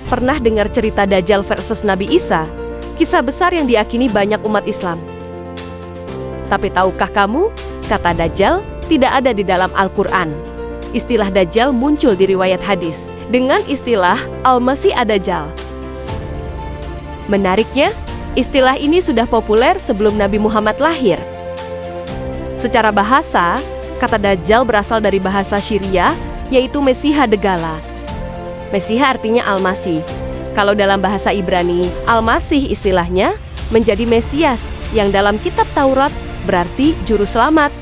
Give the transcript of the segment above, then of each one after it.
pernah dengar cerita Dajjal versus Nabi Isa? Kisah besar yang diyakini banyak umat Islam. Tapi tahukah kamu, kata Dajjal tidak ada di dalam Al-Quran. Istilah Dajjal muncul di riwayat hadis dengan istilah Al-Masih Ad-Dajjal. Menariknya, istilah ini sudah populer sebelum Nabi Muhammad lahir. Secara bahasa, kata Dajjal berasal dari bahasa Syria, yaitu Mesiha Degala. Mesiha artinya Al-Masih. Kalau dalam bahasa Ibrani, Al-Masih istilahnya menjadi Mesias, yang dalam kitab Taurat berarti juru selamat.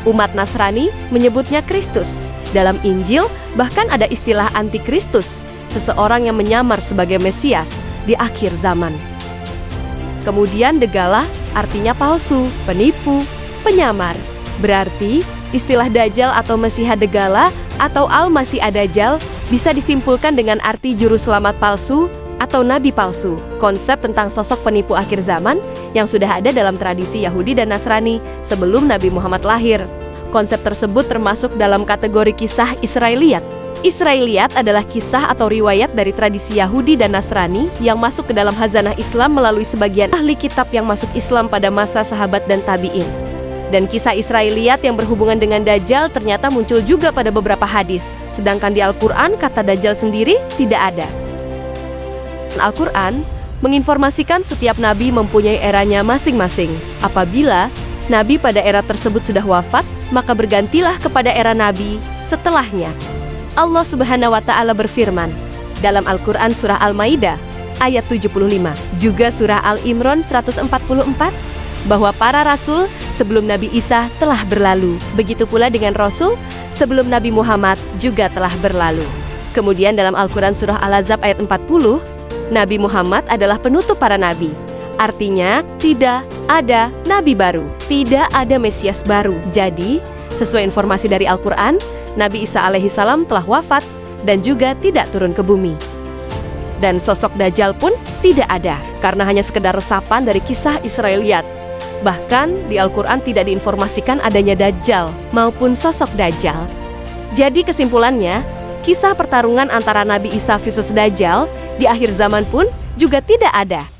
Umat Nasrani menyebutnya Kristus. Dalam Injil bahkan ada istilah antikristus, seseorang yang menyamar sebagai Mesias di akhir zaman. Kemudian Degala artinya palsu, penipu, penyamar. Berarti istilah Dajjal atau Mesiha Degala atau Al-Masih Ad-Dajjal bisa disimpulkan dengan arti juru selamat palsu atau nabi palsu. Konsep tentang sosok penipu akhir zaman yang sudah ada dalam tradisi Yahudi dan Nasrani sebelum Nabi Muhammad lahir. Konsep tersebut termasuk dalam kategori kisah Israiliyat. Israiliyat adalah kisah atau riwayat dari tradisi Yahudi dan Nasrani yang masuk ke dalam khazanah Islam melalui sebagian ahli kitab yang masuk Islam pada masa sahabat dan tabi'in. Dan kisah Israiliyat yang berhubungan dengan Dajjal ternyata muncul juga pada beberapa hadis. Sedangkan di Al-Quran kata Dajjal sendiri tidak ada. Al-Quran menginformasikan setiap nabi mempunyai eranya masing-masing. Apabila nabi pada era tersebut sudah wafat, maka bergantilah kepada era nabi setelahnya. Allah Subhanahu wa Ta'ala berfirman dalam Al-Quran surah Al-Maidah ayat 75, juga surah Al-Imran 144, bahwa para rasul sebelum Nabi Isa telah berlalu. Begitu pula dengan rasul sebelum Nabi Muhammad juga telah berlalu. Kemudian dalam Al-Quran surah Al-Ahzab ayat 40, Nabi Muhammad adalah penutup para nabi. Artinya, tidak ada nabi baru, tidak ada Mesias baru. Jadi, sesuai informasi dari Al-Quran, Nabi Isa alaihissalam telah wafat dan juga tidak turun ke bumi. Dan sosok Dajjal pun tidak ada, karena hanya sekedar resapan dari kisah Israiliyat. Bahkan, di Al-Quran tidak diinformasikan adanya Dajjal maupun sosok Dajjal. Jadi kesimpulannya, kisah pertarungan antara Nabi Isa versus Dajjal di akhir zaman pun juga tidak ada.